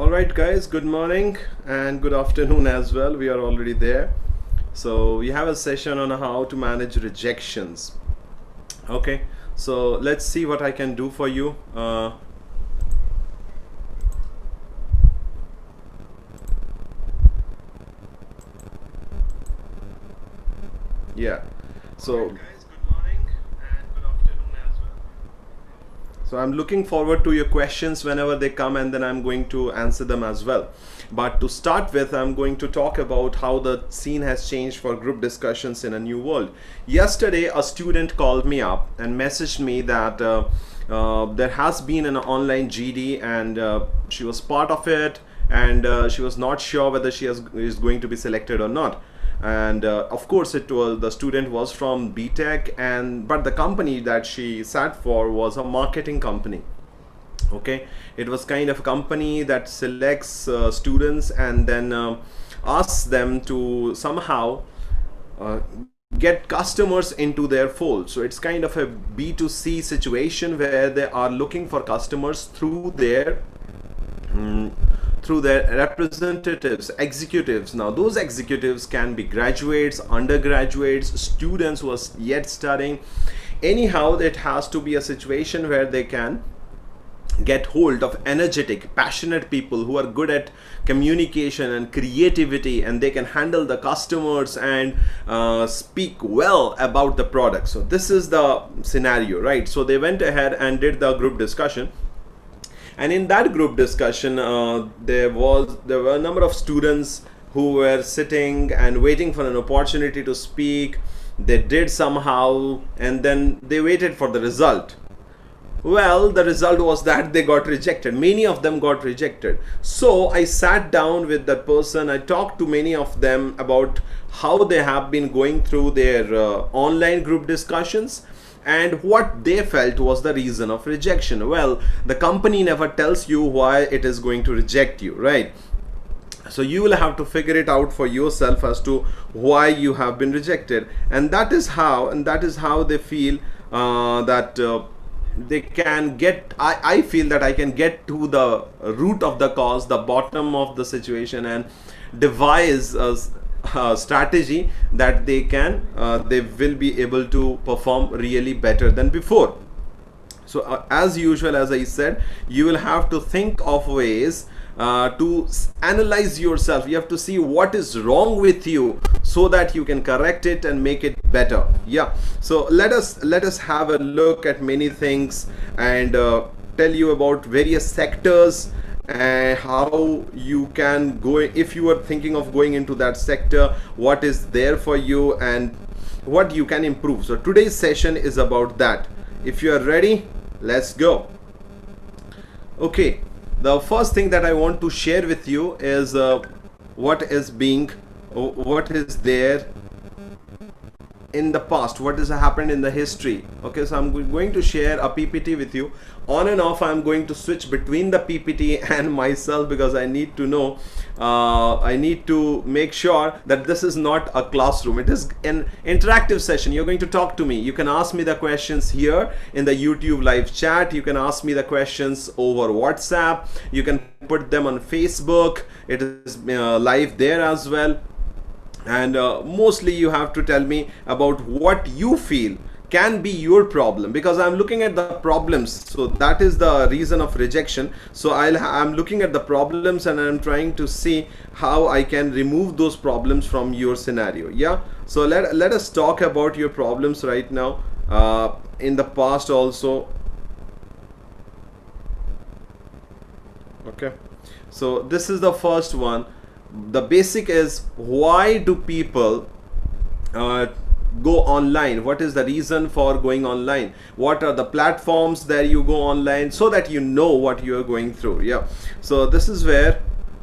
All right, guys, good morning and good afternoon as well. We are already there. So we have a session on how to manage rejections. Okay, so let's see what I can do for you. Yeah, so I'm looking forward to your questions whenever they come, and then I'm going to answer them as well. But to start with, I'm going to talk about how the scene has changed for group discussions in a new world. Yesterday, a student called me up and messaged me that there has been an online GD, and she was part of it, and she was not sure whether she is going to be selected or not. And of course the student was from BTech, but the company that she sat for was a marketing company. Okay, it was kind of a company that selects students and then asks them to somehow get customers into their fold. So it's kind of a B2C situation where they are looking for customers through their representatives, executives. Now those executives can be graduates, undergraduates, students who are yet studying. Anyhow, it has to be a situation where they can get hold of energetic, passionate people who are good at communication and creativity, and they can handle the customers and speak well about the product. So this is the scenario, right? So they went ahead and did the group discussion. And in that group discussion, there were a number of students who were sitting and waiting for an opportunity to speak. They did somehow, and then they waited for the result. Well, the result was that they got rejected. Many of them got rejected. So I sat down with that person. I talked to many of them about how they have been going through their online group discussions, and what they felt was the reason of rejection. Well, the company never tells you why it is going to reject you, right? So you will have to figure it out for yourself as to why you have been rejected, and that is how they feel that they can get. I feel that I can get to the root of the cause, the bottom of the situation, and devise a strategy that they will be able to perform really better than before. So as usual, as I said, you will have to think of ways to analyze yourself. You have to see what is wrong with you so that you can correct it and make it better. Yeah, so let us have a look at many things and tell you about various sectors and how you can go if you are thinking of going into that sector, what is there for you and what you can improve. So today's session is about that. If you are ready, let's go. Okay, the first thing that I want to share with you is what is there in the past, what has happened in the history. Okay, so I'm going to share a PPT with you. On and off, I'm going to switch between the PPT and myself because I need to know, I need to make sure that this is not a classroom. It is an interactive session. You're going to talk to me. You can ask me the questions here in the YouTube live chat. You can ask me the questions over WhatsApp. You can put them on Facebook. It is live there as well. And mostly you have to tell me about what you feel can be your problem, because I'm looking at the problems. So that is the reason of rejection. So I'm looking at the problems and I'm trying to see how I can remove those problems from your scenario. Yeah, so let us talk about your problems right now, in the past also. Okay, so this is the first one. The basic is, why do people go online? What is the reason for going online? What are the platforms that you go online, so that you know what you are going through. Yeah, so this is where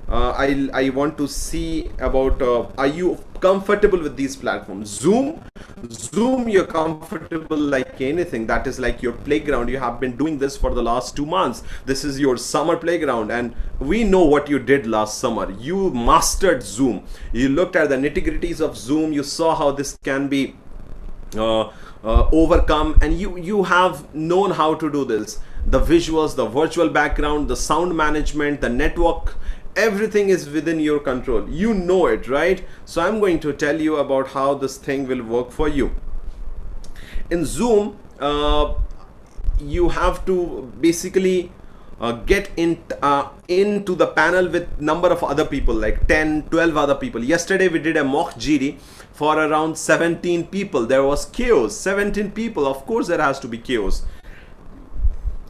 I want to see about are you comfortable with these platforms? Zoom, you're comfortable like anything. That is like your playground. You have been doing this for the last 2 months. This is your summer playground, and we know what you did last summer. You mastered Zoom. You looked at the nitty-gritties of Zoom. You saw how this can be overcome, and you have known how to do this. the visuals, the virtual background, the sound management, the network, everything is within your control. You know it, right? So I'm going to tell you about how this thing will work for you. In Zoom, you have to basically get into the panel with number of other people, like 10, 12 other people. Yesterday we did a mock GD for around 17 people. There was chaos. 17 people, of course there has to be chaos.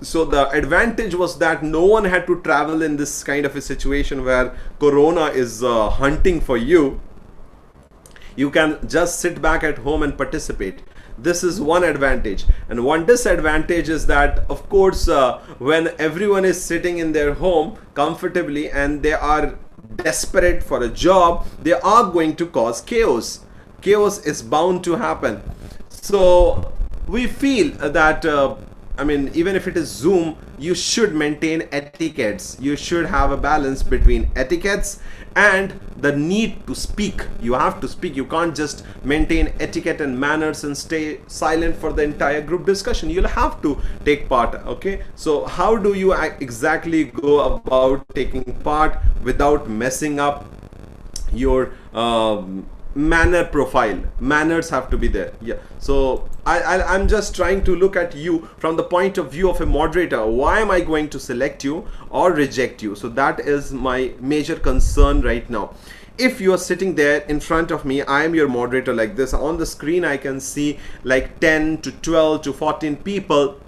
So the advantage was that no one had to travel in this kind of a situation where Corona is hunting for you. You can just sit back at home and participate. This is one advantage. And one disadvantage is that, of course, when everyone is sitting in their home comfortably and they are desperate for a job, they are going to cause chaos. Chaos is bound to happen. So we feel that I mean, even if it is Zoom, you should maintain etiquettes. You should have a balance between etiquettes and the need to speak. You have to speak. You can't just maintain etiquette and manners and stay silent for the entire group discussion. You'll have to take part. Okay, so how do you exactly go about taking part without messing up your manner profile? Manners have to be there. Yeah, so I'm just trying to look at you from the point of view of a moderator. Why am I going to select you or reject you? So that is my major concern right now. If you are sitting there in front of me, I am your moderator like this. On the screen I can see like 10 to 12 to 14 people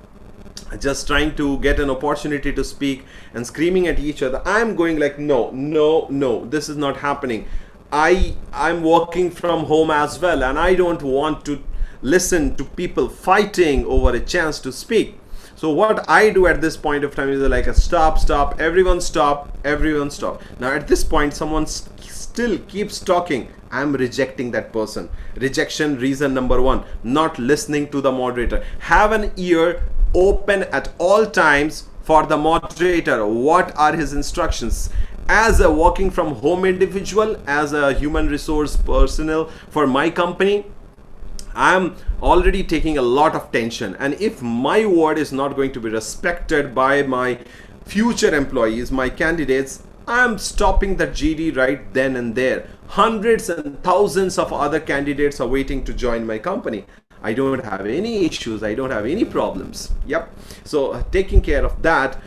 just trying to get an opportunity to speak and screaming at each other. I'm going like, no, no, no, this is not happening. I'm working from home as well, and I don't want to listen to people fighting over a chance to speak. So what I do at this point of time is like a stop, everyone stop, everyone stop. Now at this point someone still keeps talking. I'm rejecting that person. Rejection reason number one, not listening to the moderator. Have an ear open at all times for the moderator. What are his instructions? As a working from home individual, as a human resource personnel for my company, I'm already taking a lot of tension, and if my word is not going to be respected by my future employees, my candidates, I'm stopping that GD right then and there. Hundreds and thousands of other candidates are waiting to join my company. I don't have any issues, I don't have any problems. Yep. So taking care of that,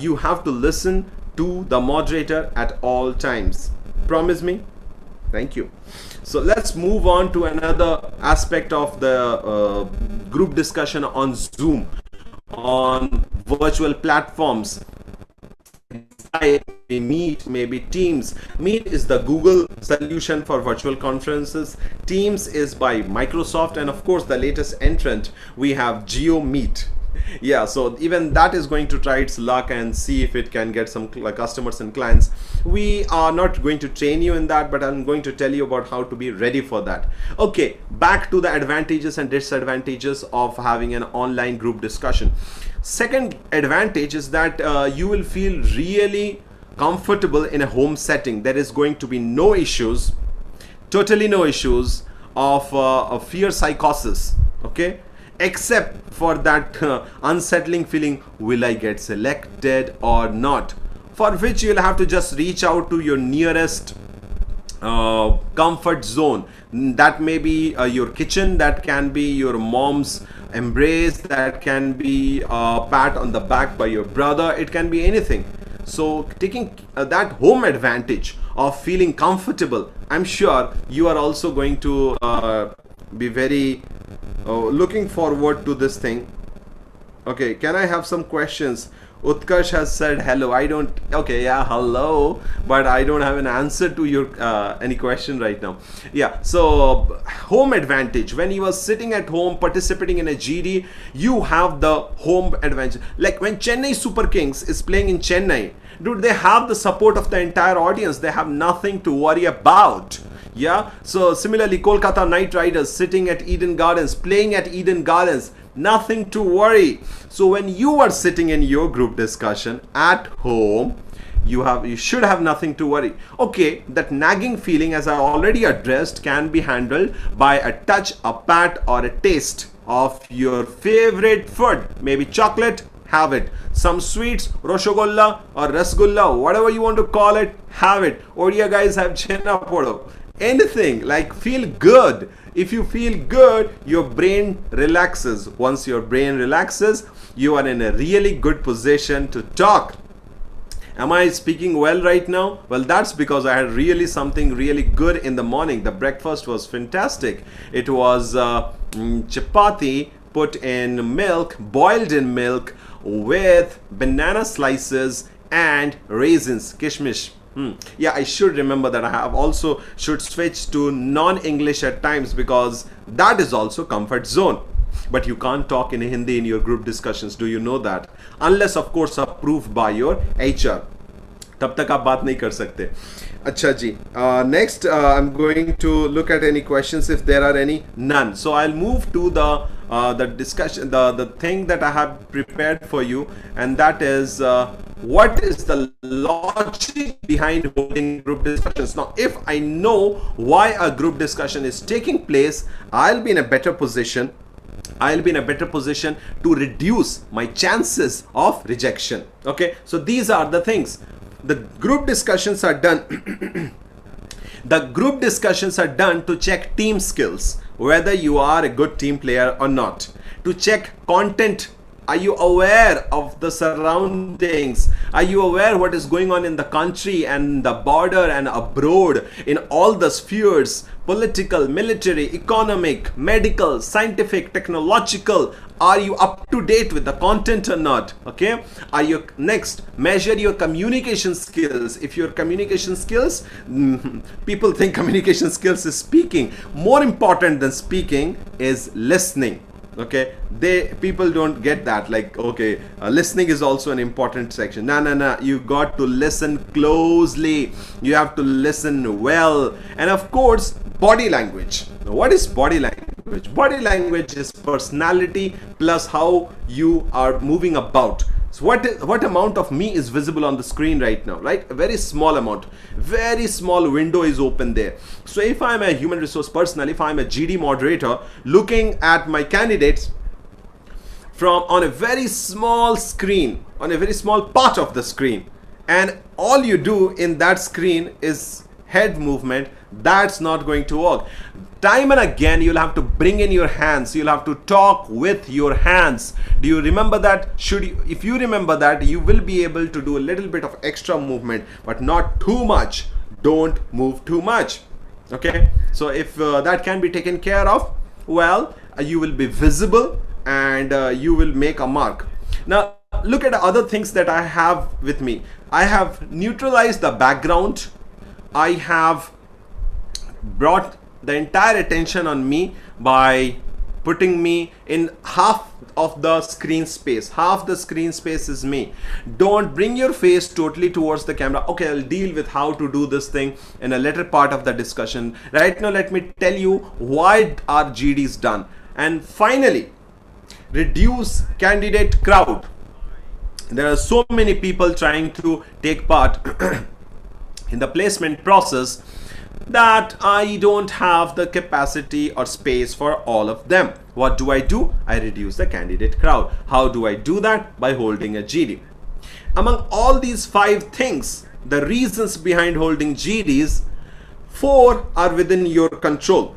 you have to listen to the moderator at all times. Promise me? Thank you. So let's move on to another aspect of the group discussion on Zoom, on virtual platforms. Meet, maybe Teams. Meet is the Google solution for virtual conferences. Teams is by Microsoft, and of course the latest entrant, we have GeoMeet. Yeah, so even that is going to try its luck and see if it can get some customers and clients. We are not going to train you in that, but I'm going to tell you about how to be ready for that. Okay, back to the advantages and disadvantages of having an online group discussion. Second advantage is that you will feel really comfortable in a home setting. There is going to be no issues, totally no issues of fear psychosis, okay, except for that unsettling feeling, will I get selected or not, for which you'll have to just reach out to your nearest comfort zone. That may be your kitchen, that can be your mom's embrace, that can be a pat on the back by your brother, it can be anything. So taking that home advantage of feeling comfortable, I'm sure you are also going to be very looking forward to this thing. Okay, can I have some questions? Utkarsh has said hello. I don't, okay, yeah, hello, but I don't have an answer to your any question right now. Yeah, so home advantage. When you are sitting at home participating in a GD, you have the home advantage. Like when Chennai Super Kings is playing in Chennai, dude, they have the support of the entire audience. They have nothing to worry about. Yeah, so similarly Kolkata Knight Riders sitting at Eden Gardens, playing at Eden Gardens, nothing to worry. So when you are sitting in your group discussion at home, you should have nothing to worry. Okay, that nagging feeling, as I already addressed, can be handled by a touch, a pat, or a taste of your favorite food. Maybe chocolate, have it. Some sweets, roshogolla or rasgulla, whatever you want to call it, have it. Odia guys have chenna podo. Anything, like feel good. If you feel good, your brain relaxes. Once your brain relaxes, you are in a really good position to talk. Am I speaking well right now? Well, that's because I had really something really good in the morning. The breakfast was fantastic. It was chapati put in milk, boiled in milk with banana slices and raisins, kishmish. Yeah, I should remember that. I have also should switch to non-English at times because that is also comfort zone. But you can't talk in Hindi in your group discussions. Do you know that? Unless of course approved by your HR. तब तक आप बात नहीं कर सकते. अच्छा जी. Next, I'm going to look at any questions if there are any. None. So I'll move to the discussion, the thing that I have prepared for you, and that is what is the logic behind holding group discussions. Now, if I know why a group discussion is taking place, I'll be in a better position. I'll be in a better position to reduce my chances of rejection. Okay, so these are the things. The group discussions are done. The group discussions are done to check team skills, whether you are a good team player or not. To check content. Are you aware of the surroundings? Are you aware what is going on in the country and the border and abroad in all the spheres? Political, military, economic, medical, scientific, technological. Are you up to date with the content or not? Okay. Are you next? Measure your communication skills. If your communication skills, people think communication skills is speaking. More important than speaking is listening. Okay, people don't get that, like, okay, listening is also an important section. No, you got to listen closely, you have to listen well. And of course, body language. Now, what is body language? Body language is personality plus how you are moving about. So what amount of me is visible on the screen right now, right? A very small amount, very small window is open there. So if I'm a human resource personnel, if I'm a GD moderator looking at my candidates from on a very small screen, on a very small part of the screen, and all you do in that screen is head movement, that's not going to work. Time and again, you'll have to bring in your hands. You'll have to talk with your hands. Do you remember that? If you remember that, you will be able to do a little bit of extra movement, but not too much. Don't move too much. Okay. So if that can be taken care of, well, you will be visible and you will make a mark. Now, look at other things that I have with me. I have neutralized the background. I have brought the entire attention on me by putting me in half of the screen space. Half the screen space is me. Don't bring your face totally towards the camera. Okay, I'll deal with how to do this thing in a later part of the discussion. Right now, let me tell you why are GDs done. And finally, reduce candidate crowd. There are so many people trying to take part in the placement process that I don't have the capacity or space for all of them. What do? I reduce the candidate crowd. How do I do that? By holding a GD. Among all these 5 things, the reasons behind holding GDs, 4 are within your control.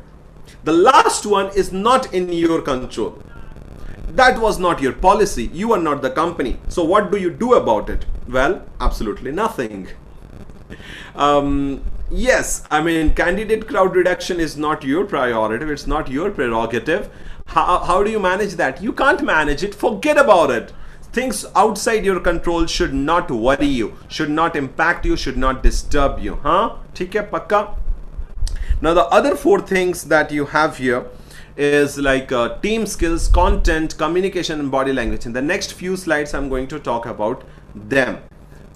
The last one is not in your control. That was not your policy. You are not the company. So what do you do about it? Well, absolutely nothing. Yes, I mean, candidate crowd reduction is not your priority. It's not your prerogative. How do you manage that? You can't manage it. Forget about it. Things outside your control should not worry you, should not impact you, should not disturb you. Huh? ठीक है, पक्का? Now, the other 4 things that you have here is like team skills, content, communication, and body language. In the next few slides, I'm going to talk about them.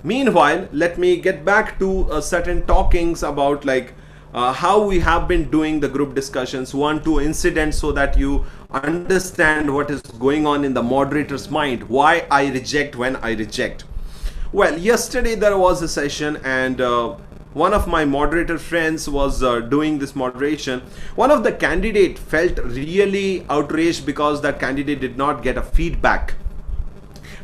Meanwhile, let me get back to certain talkings about like how we have been doing the group discussions, 1-2 incidents, so that you understand what is going on in the moderator's mind, why I reject when I reject. Well, yesterday there was a session and one of my moderator friends was doing this moderation. One of the candidate felt really outraged because that candidate did not get a feedback.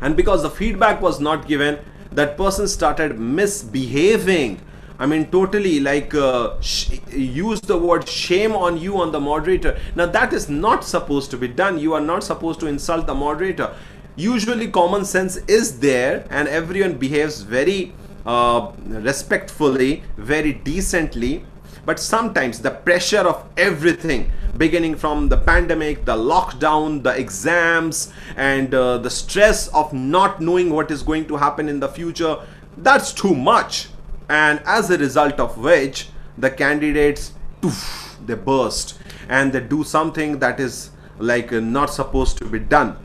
and because the feedback was not given, that person started misbehaving. I mean, totally like use the word shame on you, on the moderator. Now that is not supposed to be done. You are not supposed to insult the moderator. Usually common sense is there and everyone behaves very respectfully, very decently. But sometimes the pressure of everything, beginning from the pandemic, the lockdown, the exams, and the stress of not knowing what is going to happen in the future, that's too much. And as a result of which, the candidates, poof, they burst and they do something that is like not supposed to be done,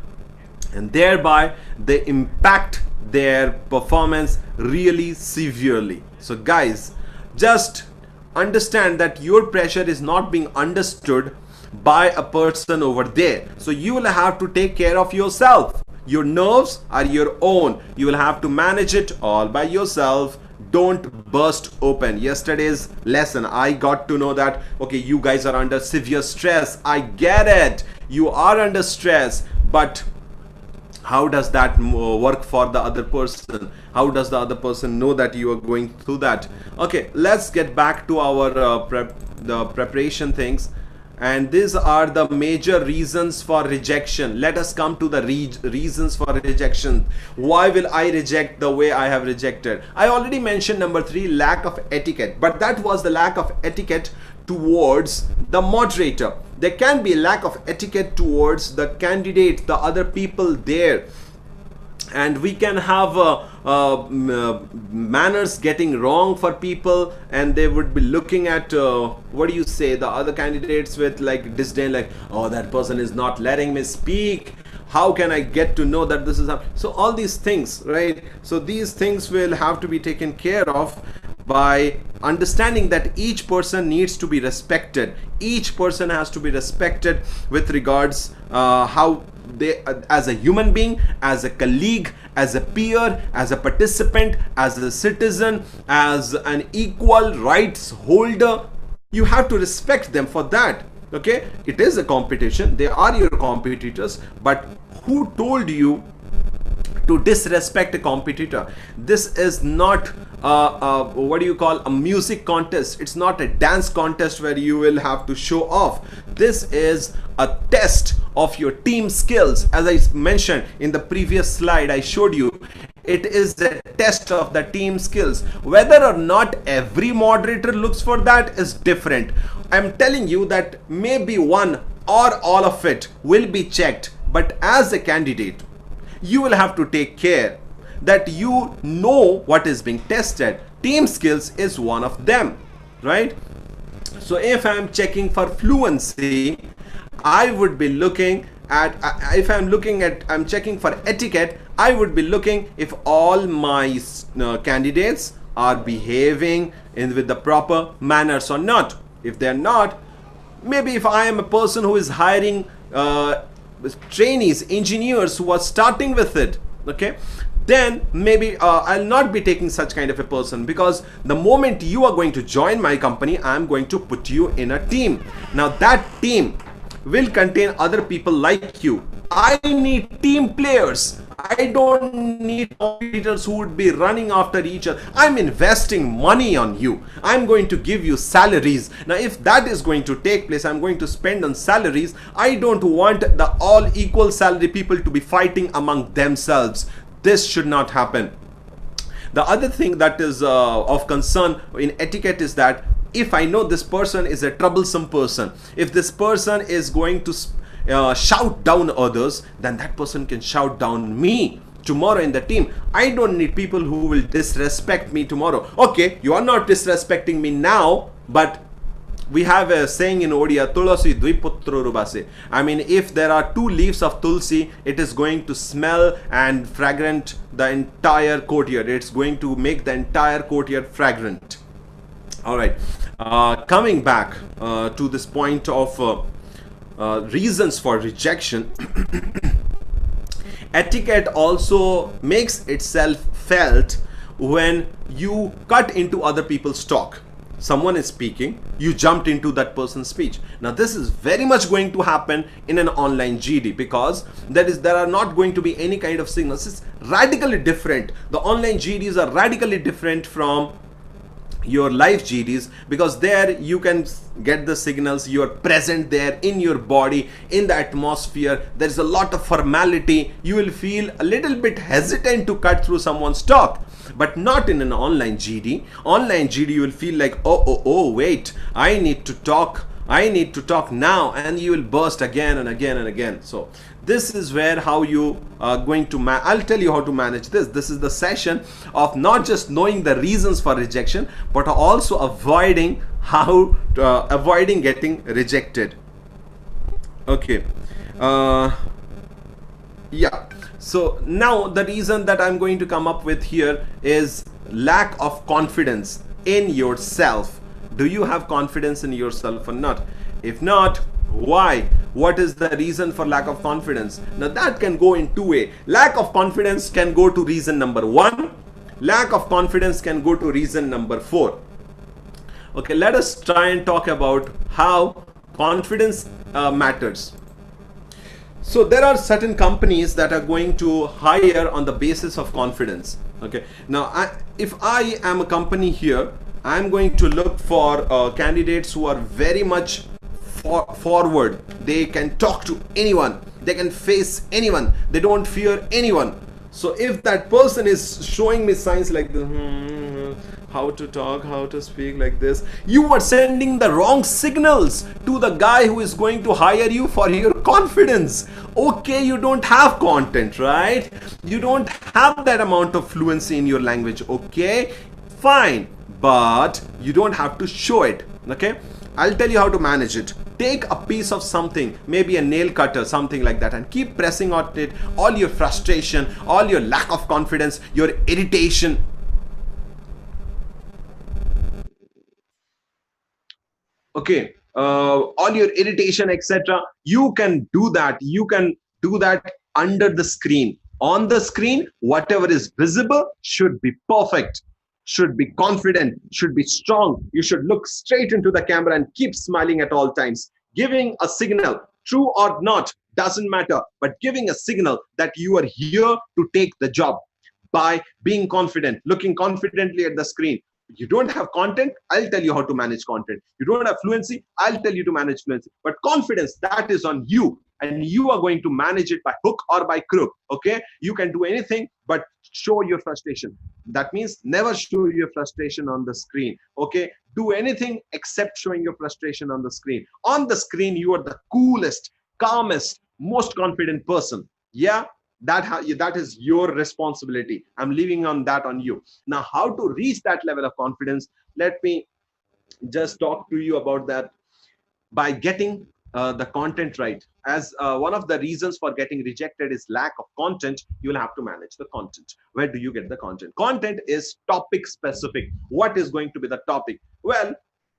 and thereby they impact their performance really severely. So guys, just understand that your pressure is not being understood by a person over there. So you will have to take care of yourself. Your nerves are your own. You will have to manage it all by yourself. Don't burst open. Yesterday's lesson, I got to know that, okay, you guys are under severe stress. I get it. You are under stress, but how does that work for the other person? How does the other person know that you are going through that? Okay, let's get back to our the preparation things. And these are the major reasons for rejection. Let us come to the reasons for rejection. Why will I reject the way I have rejected? I already mentioned number 3, lack of etiquette. But that was the lack of etiquette towards the moderator. There can be lack of etiquette towards the candidate, the other people there. And we can have manners getting wrong for people, and they would be looking at what do you say, the other candidates with like disdain, like, oh, that person is not letting me speak, how can I get to know that this is happening? So all these things, right? So these things will have to be taken care of by understanding that each person needs to be respected. Each person has to be respected with regards how they, as a human being, as a colleague, as a peer, as a participant, as a citizen, as an equal rights holder. You have to respect them for that. Okay, it is a competition. They are your competitors, but who told you to disrespect a competitor? This is not what do you call, a music contest. It's not a dance contest where you will have to show off. This is a test of your team skills. As I mentioned in the previous slide, I showed you, it is a test of the team skills. Whether or not every moderator looks for that is different. I'm telling you that maybe one or all of it will be checked, but as a candidate, you will have to take care that you know what is being tested. Team skills is one of them, right? So if I'm checking for fluency, I would be looking at, if I'm checking for etiquette, I would be looking if all my candidates are behaving with the proper manners or not. If they're not, maybe if I am a person who is hiring trainees, engineers who are starting with it, okay, then maybe I'll not be taking such kind of a person, because the moment you are going to join my company, I'm going to put you in a team. Now that team will contain other people like you. I need team players. I don't need competitors who would be running after each other. I'm investing money on you. I'm going to give you salaries. Now, if that is going to take place, I'm going to spend on salaries. I don't want the all equal salary people to be fighting among themselves. This should not happen. The other thing that is of concern in etiquette is that if I know this person is a troublesome person, if this person is going to shout down others, then that person can shout down me tomorrow in the team. I don't need people who will disrespect me tomorrow. Okay, you are not disrespecting me now, but we have a saying in Odia, Tulasi Dviputro Rubase. I mean, if there are 2 leaves of Tulsi, it is going to smell and fragrant the entire courtyard. It's going to make the entire courtyard fragrant. All right, coming back to this point of reasons for rejection, etiquette also makes itself felt when you cut into other people's talk. someone is speaking, you jumped into that person's speech. Now this is very much going to happen in an online GD, because there are not going to be any kind of signals. It's radically different. The online GDs are radically different from your live GDs, because there you can get the signals, you're present there in your body, in the atmosphere, there's a lot of formality, you will feel a little bit hesitant to cut through someone's talk. But not in an online GD. Online GD you will feel like, oh wait, I need to talk now, and you will burst again and again and again. So this is where how you are going to I'll tell you how to manage this. This is the session of not just knowing the reasons for rejection, but also avoiding getting rejected. Okay. Yeah. So now the reason that I'm going to come up with here is lack of confidence in yourself. Do you have confidence in yourself or not? If not, why? What is the reason for lack of confidence? Now that can go in two ways. Lack of confidence can go to reason number 1. Lack of confidence can go to reason number 4. Okay, let us try and talk about how confidence matters. So there are certain companies that are going to hire on the basis of confidence. Okay, now if I am a company here, I'm going to look for candidates who are very much forward. They can talk to anyone, they can face anyone, they don't fear anyone. So if that person is showing me signs like this, how to talk, how to speak like this, you are sending the wrong signals to the guy who is going to hire you for your confidence. Okay, you don't have content, right? You don't have that amount of fluency in your language. Okay, fine, but you don't have to show it. Okay, I'll tell you how to manage it. Take a piece of something, maybe a nail cutter, something like that, and keep pressing on it. All your frustration, all your lack of confidence, your irritation. Okay, all your irritation, etc. You can do that. You can do that under the screen. On the screen, whatever is visible should be perfect, should be confident, should be strong. You should look straight into the camera and keep smiling at all times, giving a signal, true or not, doesn't matter, but giving a signal that you are here to take the job by being confident, looking confidently at the screen. You don't have content, I'll tell you how to manage content. You don't have fluency, I'll tell you to manage fluency. But confidence, that is on you, and you are going to manage it by hook or by crook. Okay, you can do anything but show your frustration. That means never show your frustration on the screen. Okay, do anything except showing your frustration on the screen. On the screen, you are the coolest, calmest, most confident person. Yeah, that is your responsibility. I'm leaving on that on you. Now, how to reach that level of confidence? Let me just talk to you about that. By getting the content right. As one of the reasons for getting rejected is lack of content, you will have to manage the content. Where do you get the content? Content is topic specific. What is going to be the topic? Well,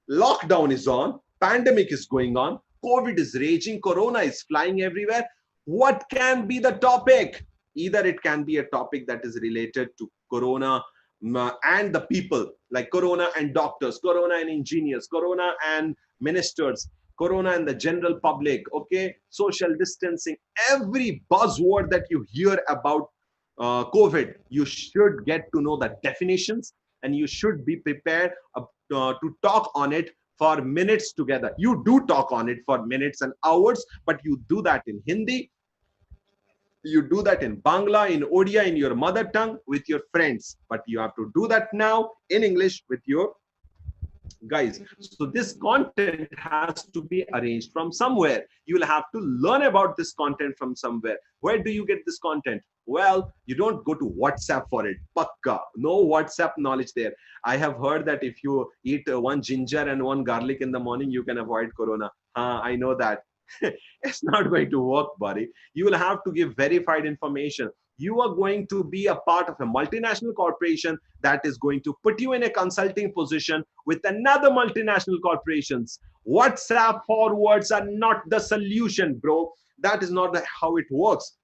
lockdown is on, pandemic is going on, COVID is raging, corona is flying everywhere. What can be the topic? Either it can be a topic that is related to corona and the people, like corona and doctors, corona and engineers, corona and ministers, corona and the general public. Okay, social distancing, every buzzword that you hear about COVID, you should get to know the definitions, and you should be prepared to talk on it for minutes together. You do talk on it for minutes and hours, but you do that in Hindi, you do that in Bangla, in Odia, in your mother tongue with your friends, but you have to do that now in English with your guys. So this content has to be arranged from somewhere. You will have to learn about this content from somewhere. Where do you get this content? Well, you don't go to WhatsApp for it. Pakka. No WhatsApp knowledge there. I have heard that if you eat one ginger and one garlic in the morning, you can avoid corona. I know that. It's not going to work, buddy. You will have to give verified information. You are going to be a part of a multinational corporation that is going to put you in a consulting position with another multinational corporations. WhatsApp forwards are not the solution, bro. That is not how it works.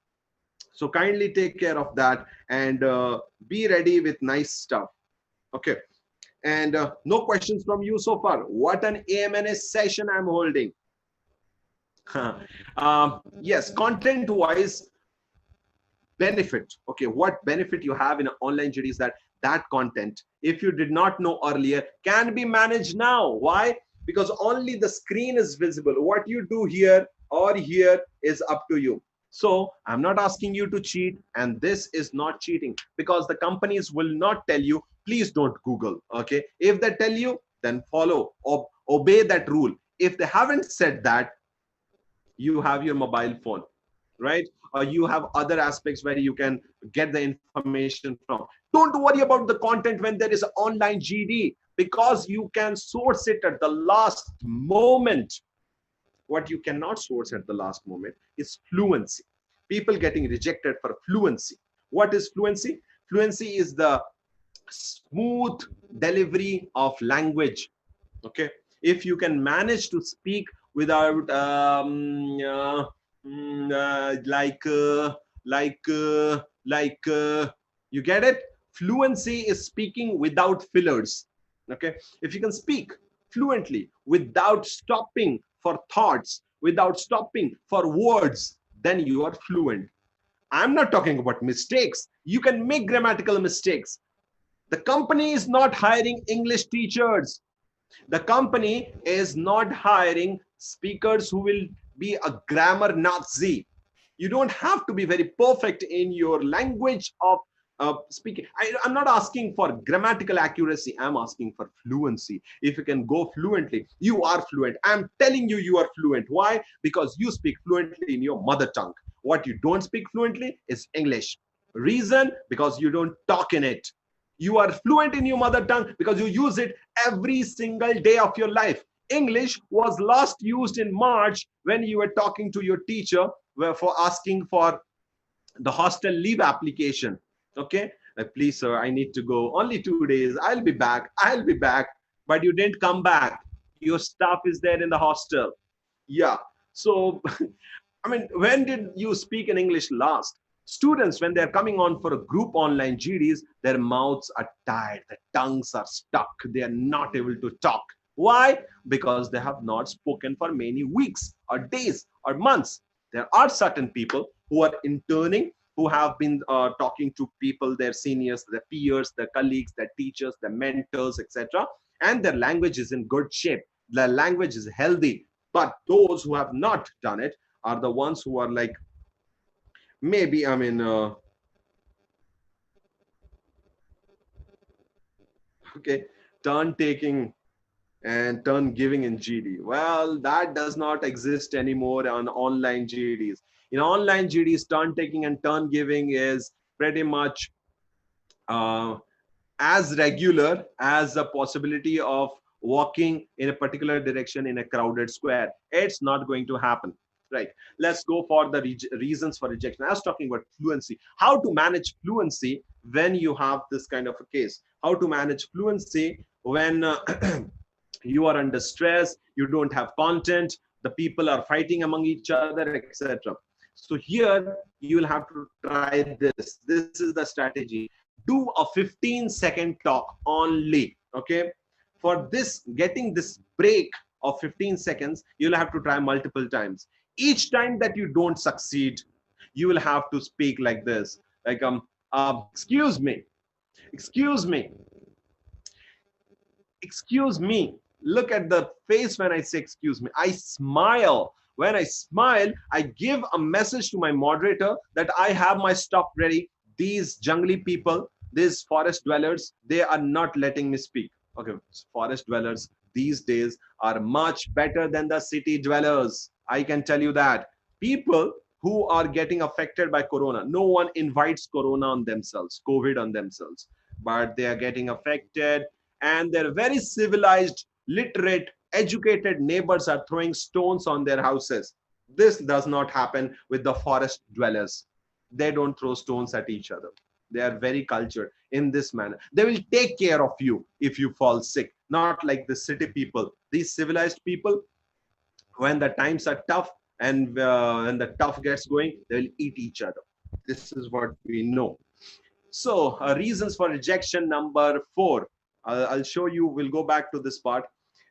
So kindly take care of that and be ready with nice stuff. Okay. And no questions from you so far. What an AMNA session I'm holding. Yes, content wise, benefit. Okay, what benefit you have in an online GD is that content, if you did not know earlier, can be managed now. Why? Because only the screen is visible. What you do here or here is up to you. So I'm not asking you to cheat, and this is not cheating, because the companies will not tell you, please don't Google. Okay, if they tell you, then follow or obey that rule. If they haven't said that, you have your mobile phone, right? Or you have other aspects where you can get the information from. Don't worry about the content when there is an online GD, because you can source it at the last moment. What you cannot source at the last moment is fluency. People getting rejected for fluency. What is fluency? Fluency is the smooth delivery of language. Okay, if you can manage to speak without you get it. Fluency is speaking without fillers. Okay, if you can speak fluently without stopping for thoughts, without stopping for words, then you are fluent. I'm not talking about mistakes. You can make grammatical mistakes. The company is not hiring English teachers. The company is not hiring speakers who will be a grammar Nazi. You don't have to be very perfect in your language of speaking. I'm not asking for grammatical accuracy. I'm asking for fluency. If you can go fluently, you are fluent. I'm telling you, you are fluent. Why? Because you speak fluently in your mother tongue. What you don't speak fluently is English. Reason? Because you don't talk in it. You are fluent in your mother tongue because you use it every single day of your life. English was last used in March when you were talking to your teacher for asking for the hostel leave application. Okay, like, please sir, I need to go only 2 days, I'll be back, I'll be back. But you didn't come back. Your stuff is there in the hostel. Yeah. So I mean, when did you speak in English last? Students, when they're coming on for a group online GDs, their mouths are tied, their tongues are stuck, they are not able to talk. Why? Because they have not spoken for many weeks or days or months. There are certain people who are interning, who have been talking to people, their seniors, their peers, their colleagues, their teachers, their mentors, etc. And their language is in good shape. Their language is healthy. But those who have not done it are the ones who are like, maybe, I mean, okay, turn taking and turn giving in GD. Well, that does not exist anymore on online GDs. In online GDs, turn taking and turn giving is pretty much uh, as regular as the possibility of walking in a particular direction in a crowded square. It's not going to happen. Right. Let's go for the reasons for rejection. I was talking about fluency. How to manage fluency when you have this kind of a case. How to manage fluency when you are under stress, you don't have content, the people are fighting among each other, etc. So here you will have to try this. This is the strategy. Do a 15-second talk only. Okay. For this, getting this break of 15 seconds, you'll have to try multiple times. Each time that you don't succeed, you will have to speak like this, like excuse me, excuse me, excuse me. Look at the face when I say excuse me. I smile. When I smile, I give a message to my moderator that I have my stuff ready. These jungly people, these forest dwellers, they are not letting me speak. Okay, forest dwellers these days are much better than the city dwellers. I can tell you that. People who are getting affected by corona, no one invites corona on themselves, COVID on themselves, but they are getting affected, and their very civilized, literate, educated neighbors are throwing stones on their houses. This does not happen with the forest dwellers. They don't throw stones at each other. They are very cultured in this manner. They will take care of you if you fall sick, not like the city people. These civilized people, when the times are tough and when the tough gets going, they will eat each other. This is what we know. So reasons for rejection number 4. I'll show you. We'll go back to this part.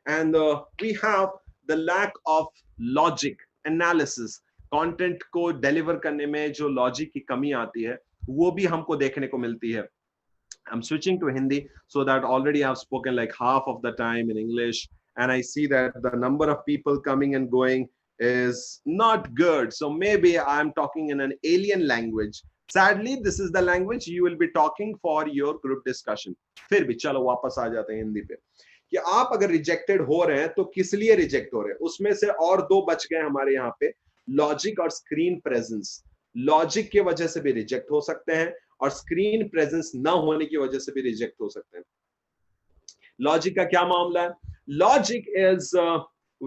And we have the lack of logic analysis. Content को deliver करने में जो logic की कमी आती है वो भी हमको देखने को मिलती है. I'm switching to Hindi so that already I've spoken like half of the time in English, and I see that the number of people coming and going is not good. So maybe I'm talking in an alien language. Sadly, this is the language you will be talking for your group discussion. फिर भी चलो वापस आ जाते हैं हिंदी पे कि आप अगर रिजेक्टेड हो रहे हैं तो किस लिए रिजेक्ट हो रहे हैं. उसमें से और दो बच गए हमारे यहाँ पे, लॉजिक और स्क्रीन प्रेजेंस. लॉजिक की वजह से भी रिजेक्ट हो सकते हैं और स्क्रीन प्रेजेंस ना होने की वजह से भी रिजेक्ट हो सकते हैं. लॉजिक का क्या मामला है? Logic is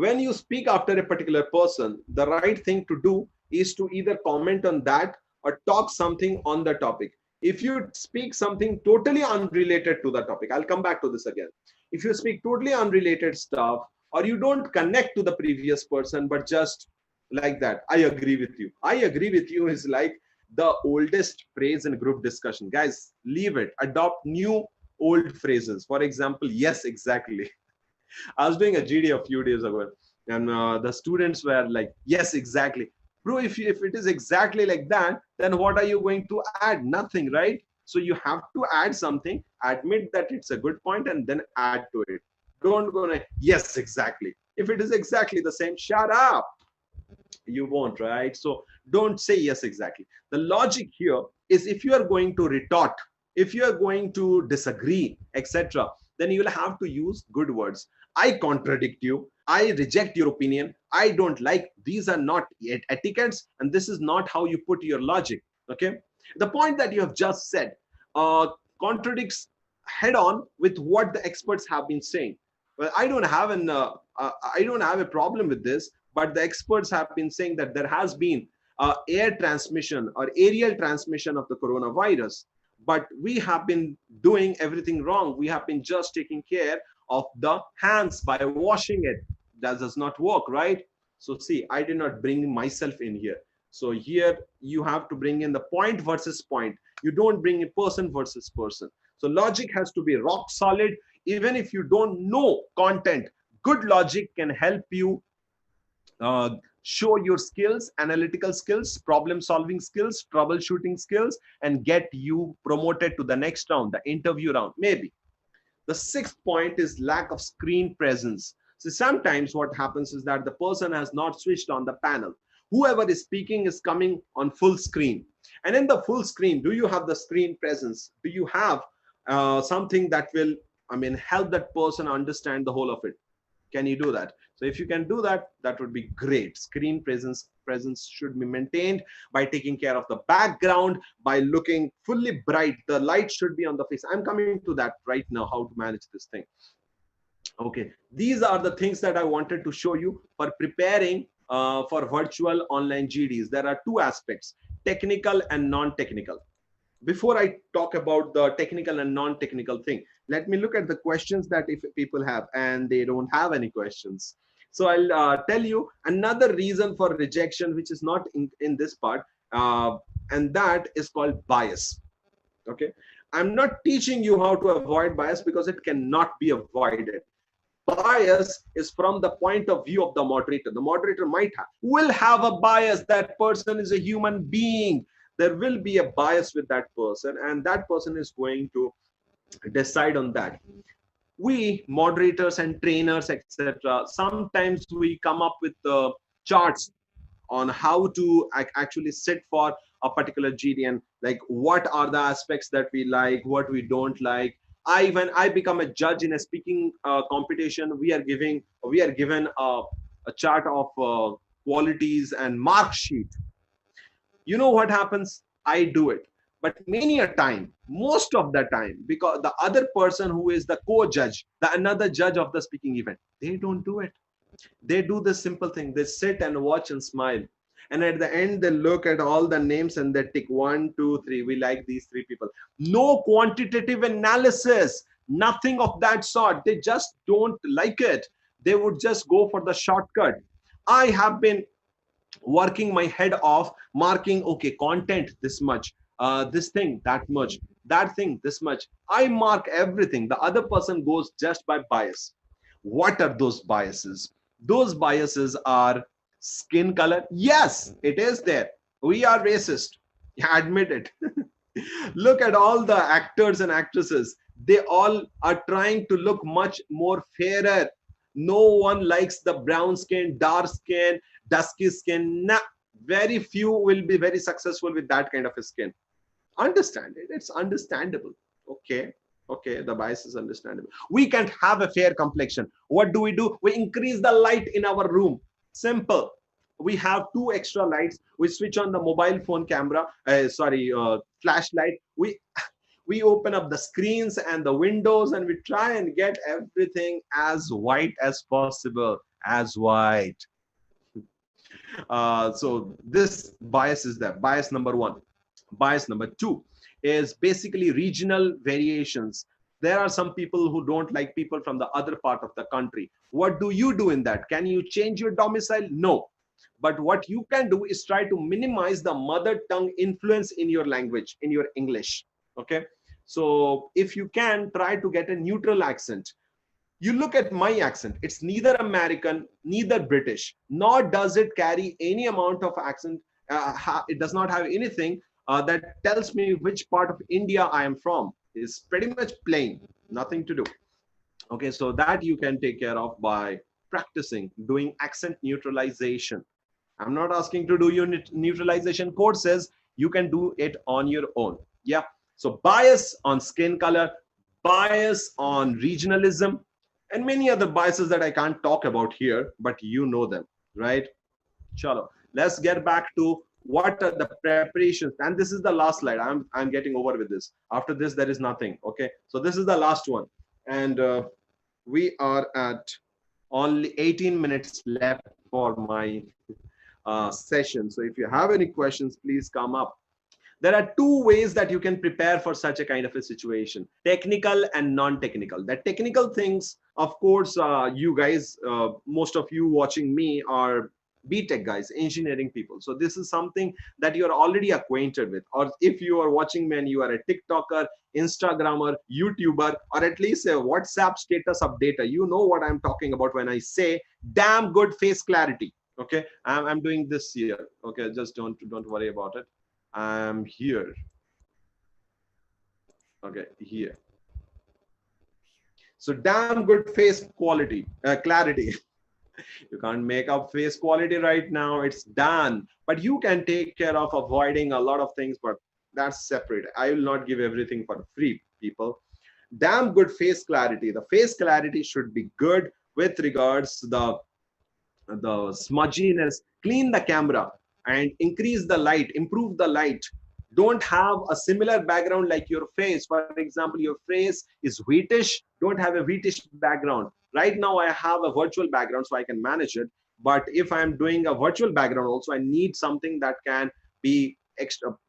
when you speak after a particular person, the right thing to do is to either comment on that or talk something on the topic. If you speak something totally unrelated to the topic, I'll come back to this again. If you speak totally unrelated stuff or you don't connect to the previous person but just like that, I agree with you. I agree with you is like the oldest phrase in group discussion. Guys, leave it. Adopt new old phrases. For example, yes, exactly. I was doing a GD a few days ago, and the students were like, yes, exactly. Bro, if it is exactly like that, then what are you going to add? Nothing, right? So you have to add something, admit that it's a good point, and then add to it. Don't go, yes, exactly. If it is exactly the same, shut up. You won't, right? So don't say yes, exactly. The logic here is if you are going to retort, if you are going to disagree, etc., then you will have to use good words. I contradict you. I reject your opinion. I don't like. These are not etiquettes, and this is not how you put your logic. Okay. The point that you have just said contradicts head on with what the experts have been saying. Well, I don't have a problem with this, but the experts have been saying that there has been air transmission or aerial transmission of the coronavirus, but we have been doing everything wrong. We have been just taking care of the hands by washing it. That does not work, right? So see, I did not bring myself in here. So here you have to bring in the point versus point. You don't bring a person versus person. So logic has to be rock solid. Even if you don't know content, good logic can help you show your skills, analytical skills, problem solving skills, troubleshooting skills, and get you promoted to the next round, the interview round, maybe. The sixth point is lack of screen presence. So sometimes what happens is that the person has not switched on the panel. Whoever is speaking is coming on full screen. And in the full screen, do you have the screen presence? Do you have something that will, help that person understand the whole of it? Can you do that? So if you can do that, that would be great. Screen presence should be maintained by taking care of the background, by looking fully bright. The light should be on the face. I'm coming to that right now, how to manage this thing. Okay, these are the things that I wanted to show you for preparing for virtual online GDs. There are two aspects, technical and non-technical. Before I talk about the technical and non-technical thing, let me look at the questions that if people have, and they don't have any questions. So I'll tell you another reason for rejection, which is not in this part, and that is called bias. Okay, I'm not teaching you how to avoid bias because it cannot be avoided. Bias is from the point of view of the moderator. The moderator will have a bias. That person is a human being. There will be a bias with that person, and that person is going to decide on that. We moderators and trainers, etc., sometimes we come up with charts on how to actually sit for a particular GDN, like what are the aspects that we like, what we don't like. When I become a judge in a speaking competition, we are given a chart of qualities and mark sheet. You know what happens? I do it. But many a time, most of the time, because the other person who is the co-judge, another judge of the speaking event, they don't do it. They do the simple thing. They sit and watch and smile. And at the end, they look at all the names and they tick 1, 2, 3. We like these 3 people. No quantitative analysis, nothing of that sort. They just don't like it. They would just go for the shortcut. I have been working my head off, marking, okay, content this much, this thing that much, that thing this much. I mark everything. The other person goes just by bias. What are those biases? Those biases are skin color. Yes, it is there. We are racist. Admit it. Look at all the actors and actresses. They all are trying to look much more fairer. No one likes the brown skin, dark skin, dusky skin. Nah, very few will be very successful with that kind of a skin. Understand it. It's understandable. Okay. Okay, the bias is understandable. We can't have a fair complexion. What do? We increase the light in our room. Simple. We have two extra lights. We switch on the mobile phone camera, flashlight. We open up the screens and the windows, and we try and get everything as white as possible. As white. So this bias is there. Bias number one. Bias number two is basically regional variations. There are some people who don't like people from the other part of the country. What do you do in that? Can you change your domicile? No. But what you can do is try to minimize the mother tongue influence in your language, in your English. Okay. So if you can, try to get a neutral accent. You look at my accent, it's neither American, neither British, nor does it carry any amount of accent. It does not have anything that tells me which part of India I am from. It's pretty much plain, nothing to do. Okay, so that you can take care of by practicing, doing accent neutralization. I'm not asking to do unit neutralization courses. You can do it on your own. Yeah. So bias on skin color, bias on regionalism, and many other biases that I can't talk about here, but you know them, right? Chalo. Let's get back to what are the preparations. And this is the last slide. I'm getting over with this. After this, there is nothing. Okay. So this is the last one. And we are at only 18 minutes left for my session. So if you have any questions, please come up. There are two ways that you can prepare for such a kind of a situation: technical and non-technical. The technical things, of course, you guys, most of you watching me are BTech guys, engineering people. So this is something that you're already acquainted with. Or if you are watching me and you are a TikToker, Instagrammer, YouTuber, or at least a WhatsApp status updater, you know what I'm talking about when I say damn good face clarity. Okay, I'm doing this here. Okay, just don't worry about it. I'm here. Okay, here. So damn good face quality, clarity. You can't make up face quality right now. It's done. But you can take care of avoiding a lot of things, but that's separate. I will not give everything for free, people. Damn good face clarity. The face clarity should be good with regards to the smudginess. Clean the camera and increase the light, improve the light. Don't have a similar background like your face. For example, your face is wheatish. Don't have a wheatish background. Right now, I have a virtual background, so I can manage it. But if I'm doing a virtual background also, I need something that can be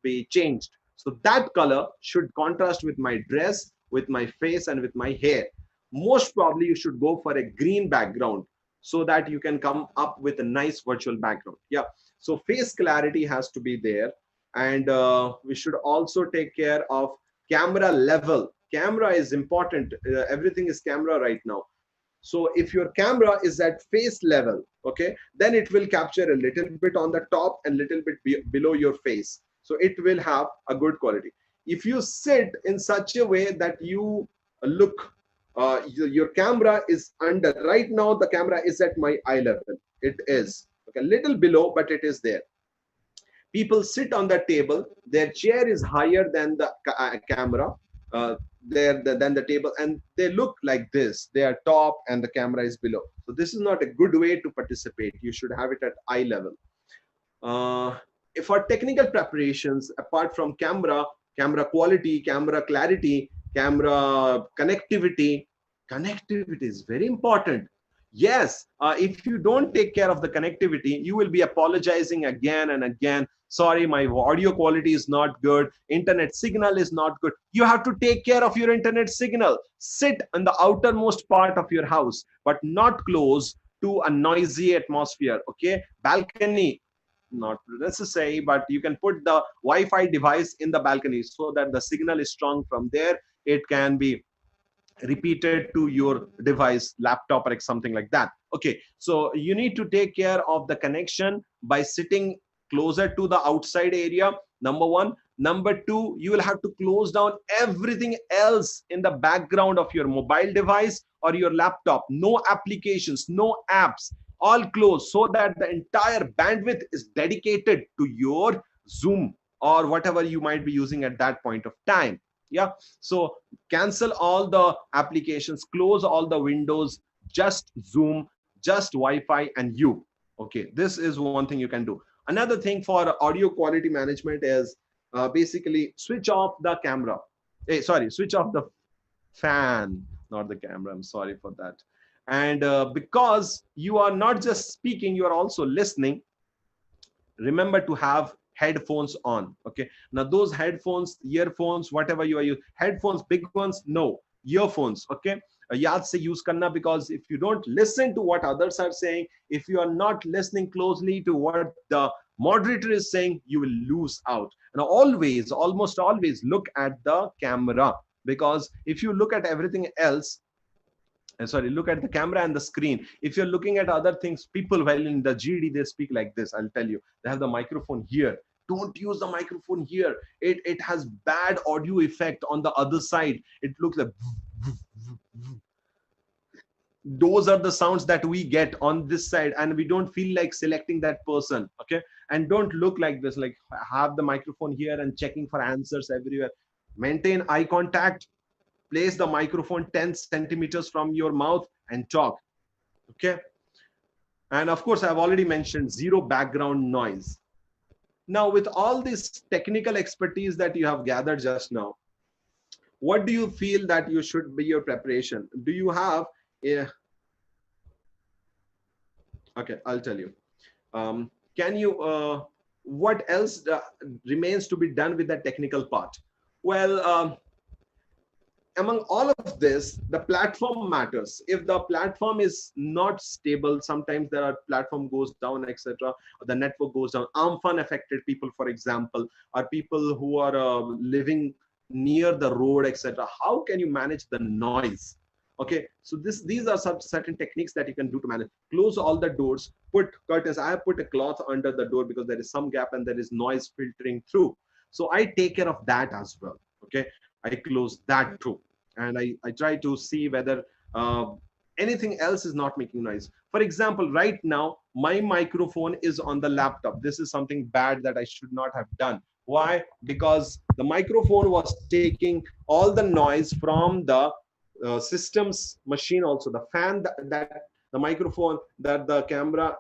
be changed. So that color should contrast with my dress, with my face, and with my hair. Most probably, you should go for a green background so that you can come up with a nice virtual background. Yeah. So face clarity has to be there. And we should also take care of camera level. Camera is important. Everything is camera right now. So if your camera is at face level, okay, then it will capture a little bit on the top and little bit below your face. So it will have a good quality. If you sit in such a way that you look, your camera is under, right now the camera is at my eye level. It is okay, a little below, but it is there. People sit on the table, their chair is higher than the camera, than the table, and they look like this. They are top and the camera is below. So this is not a good way to participate. You should have it at eye level. For technical preparations, apart from camera quality, camera clarity, camera connectivity, connectivity is very important. Yes, if you don't take care of the connectivity, you will be apologizing again and again. Sorry, my audio quality is not good. Internet signal is not good. You have to take care of your internet signal. Sit in the outermost part of your house, but not close to a noisy atmosphere. Okay, balcony. not necessary, but you can put the Wi-Fi device in the balcony so that the signal is strong from there. It can be repeated to your device, laptop or something like that. Okay, so you need to take care of the connection by sitting closer to the outside area, number one. Number two, you will have to close down everything else in the background of your mobile device or your laptop. No applications, no apps, all closed, so that the entire bandwidth is dedicated to your Zoom or whatever you might be using at that point of time. Yeah, so cancel all the applications, close all the windows, just Zoom, just Wi-Fi and you. Okay, this is one thing you can do. Another thing for audio quality management is basically switch off the camera. Hey, sorry, switch off the fan, not the camera. I'm sorry for that. And because you are not just speaking, you are also listening, remember to have headphones on. Okay, now those headphones, earphones, whatever you are using, headphones, big ones, no, earphones. Okay, yaad se use karna, because if you don't listen to what others are saying, if you are not listening closely to what the moderator is saying, you will lose out. And always, almost always look at the camera, because if you look at everything else, sorry, look at the camera and the screen. If you're looking at other things, people while in the GD, they speak like this. I'll tell you, they have the microphone here. Don't use the microphone here. It has bad audio effect on the other side. It looks like those are the sounds that we get on this side, and we don't feel like selecting that person. Okay, and don't look like this, like have the microphone here and checking for answers everywhere. Maintain eye contact, place the microphone 10 centimeters from your mouth and talk. Okay, and of course I've already mentioned zero background noise. Now, with all this technical expertise that you have gathered just now, what do you feel that you should be your preparation? Do you have a, okay, I'll tell you. Can you what else remains to be done with the technical part? Well, among all of this, the platform matters. If the platform is not stable, sometimes there are platform goes down, etc., the network goes down. Amphan affected people, for example, are people who are living near the road, etc. How can you manage the noise? Okay, so these are some certain techniques that you can do to manage. Close all the doors, put curtains. I have put a cloth under the door because there is some gap and there is noise filtering through. So I take care of that as well. Okay, I close that too. And I try to see whether anything else is not making noise. For example, right now, my microphone is on the laptop. This is something bad that I should not have done. Why? Because the microphone was taking all the noise from the systems machine, also the fan that the microphone, that the camera,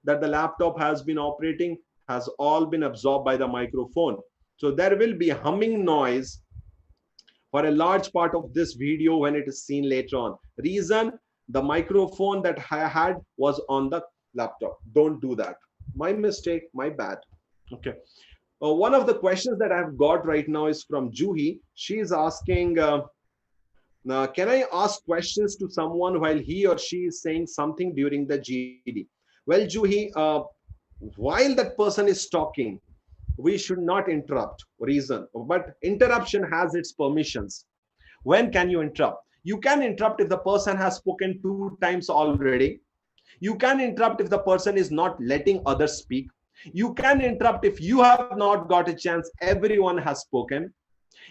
that the laptop has been operating, has all been absorbed by the microphone. So there will be humming noise for a large part of this video when it is seen later on. Reason, the microphone that I had was on the laptop. Don't do that. My mistake, my bad. Okay. One of the questions that I've got right now is from Juhi. She's asking, can I ask questions to someone while he or she is saying something during the GD? Well, Juhi, while that person is talking, we should not interrupt. Reason, but interruption has its permissions. When can you interrupt? You can interrupt if the person has spoken 2 times already. You can interrupt if the person is not letting others speak. You can interrupt if you have not got a chance, everyone has spoken.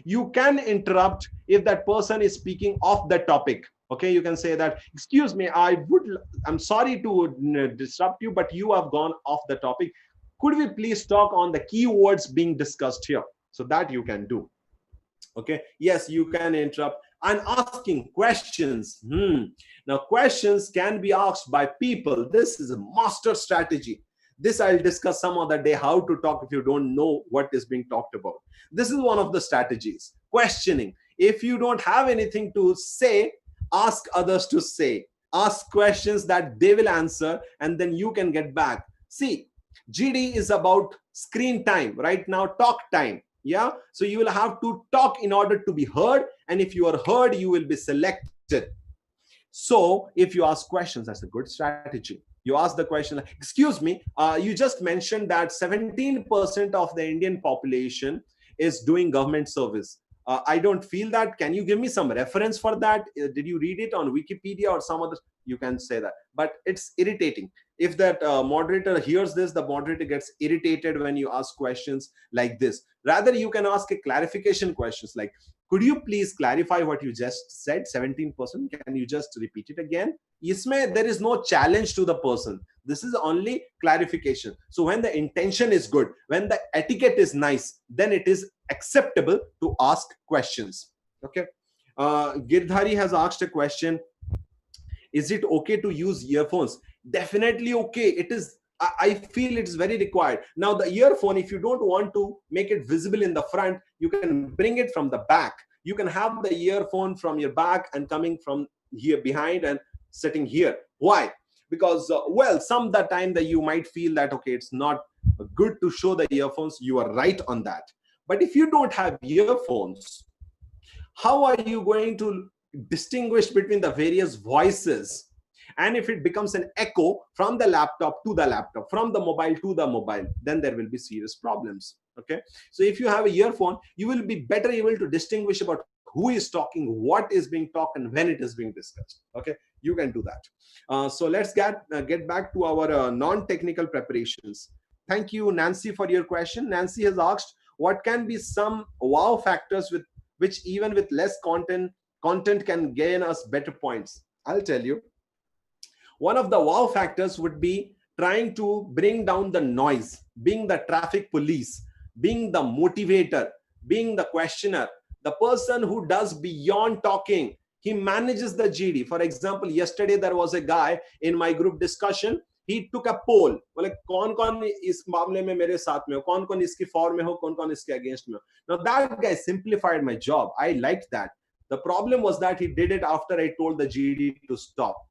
You can interrupt if that person is speaking off the topic. Okay, you can say that, excuse me, I'm sorry to disrupt you, but you have gone off the topic. Could we please talk on the keywords being discussed here? So that you can do. Okay, yes, you can interrupt. And asking questions. Now, questions can be asked by people. This is a master strategy. This I'll discuss some other day, how to talk if you don't know what is being talked about. This is one of the strategies. Questioning. If you don't have anything to say, ask others to say. Ask questions that they will answer, and then you can get back. See, GD is about screen time. Right now, talk time. Yeah, so you will have to talk in order to be heard, and if you are heard, you will be selected. So if you ask questions, that's a good strategy. You ask the question, excuse me, you just mentioned that 17% of the Indian population is doing government service. I don't feel that. Can you give me some reference for that? Did you read it on Wikipedia or some other? You can say that. But it's irritating. If that moderator hears this, the moderator gets irritated when you ask questions like this. Rather, you can ask a clarification questions like, could you please clarify what you just said, 17%? Can you just repeat it again? Isme, there is no challenge to the person. This is only clarification. So when the intention is good, when the etiquette is nice, then it is acceptable to ask questions. Okay. Girdhari has asked a question. Is it okay to use earphones? Definitely okay. It is. I feel it's very required. Now the earphone, if you don't want to make it visible in the front, you can bring it from the back. You can have the earphone from your back and coming from here behind and sitting here. Why? Because well, some the time that you might feel that okay, it's not good to show the earphones. You are right on that. But if you don't have earphones, how are you going to distinguish between the various voices? And if it becomes an echo from the laptop to the laptop, from the mobile to the mobile, then there will be serious problems. Okay. So if you have a earphone, you will be better able to distinguish about who is talking, what is being talked, and when it is being discussed. Okay. You can do that. So let's get back to our non-technical preparations. Thank you, Nancy, for your question. Nancy has asked, what can be some wow factors with which even with less content can gain us better points? I'll tell you. One of the wow factors would be trying to bring down the noise, being the traffic police, being the motivator, being the questioner, the person who does beyond talking. He manages the GD. For example, yesterday there was a guy in my group discussion. He took a poll. बोले कौन कौन इस मामले में मेरे साथ में हो, कौन कौन इसकी फॉर में हो, कौन कौन इसके अगेंस्ट में हो. Now that guy simplified my job. I liked that. The problem was that he did it after I told the GD to stop.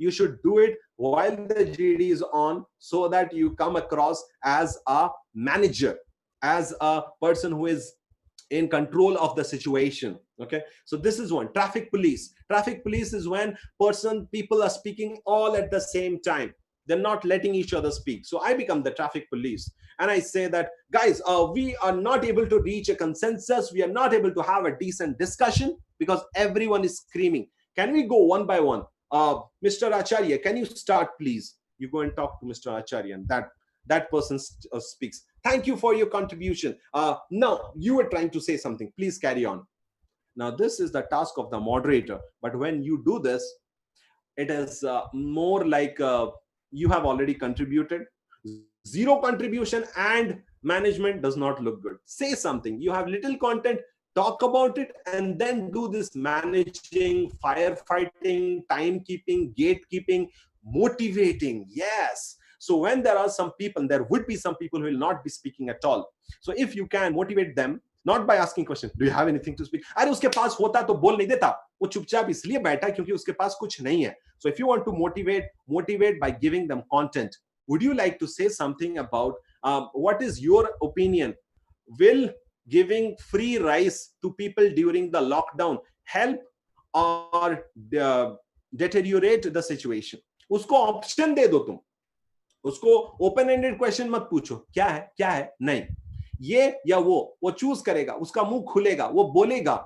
You should do it while the GD is on so that you come across as a manager, as a person who is in control of the situation. Okay, so this is one. Traffic police. Traffic police is when people are speaking all at the same time. They're not letting each other speak. So I become the traffic police and I say that, guys, we are not able to reach a consensus. We are not able to have a decent discussion because everyone is screaming. Can we go one by one? Mr. Acharya, can you start, please? You go and talk to Mr. Acharya, and that person speaks. Thank you for your contribution. Now, you were trying to say something. Please carry on. Now, this is the task of the moderator. But when you do this, it is more like you have already contributed. Zero contribution and management does not look good. Say something. You have little content. Talk about it and then do this managing, firefighting, timekeeping, gatekeeping, motivating. Yes. So when there are some people, there would be some people who will not be speaking at all. So if you can motivate them, not by asking questions, do you have anything to speak? अरे उसके पास होता तो बोल नहीं देता, वो चुपचाप इसलिए बैठा क्योंकि उसके पास कुछ नहीं है. So if you want to motivate by giving them content. Would you like to say something about what is your opinion? Will giving free rice to people during the lockdown help or deteriorate the situation? उसको option दे दो तुम. उसको open ended question मत पूछो, क्या है नहीं, ये या वो चूज करेगा, उसका मुंह खुलेगा, वो बोलेगा,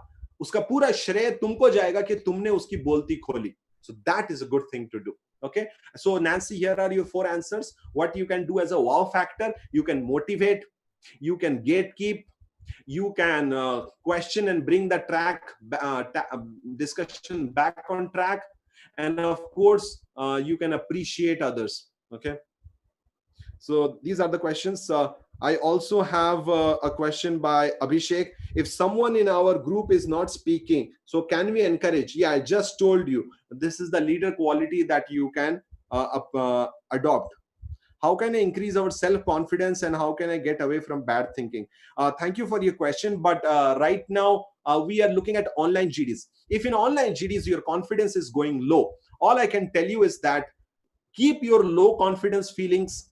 उसका पूरा श्रेय तुमको जाएगा कि तुमने उसकी बोलती खोली. So that is a good thing to do. Okay, so Nancy, here are your 4 answers. What you can do as a wow factor: you can motivate, you can gatekeep, you can question and bring the discussion back on track, and of course you can appreciate others. Okay, so these are the questions. I also have a question by Abhishek. If someone in our group is not speaking, so can we encourage? Yeah, I just told you, this is the leader quality that you can adopt. How can I increase our self-confidence and how can I get away from bad thinking? Thank you for your question. But right now, we are looking at online GDs. If in online GDs, your confidence is going low, all I can tell you is that keep your low confidence feelings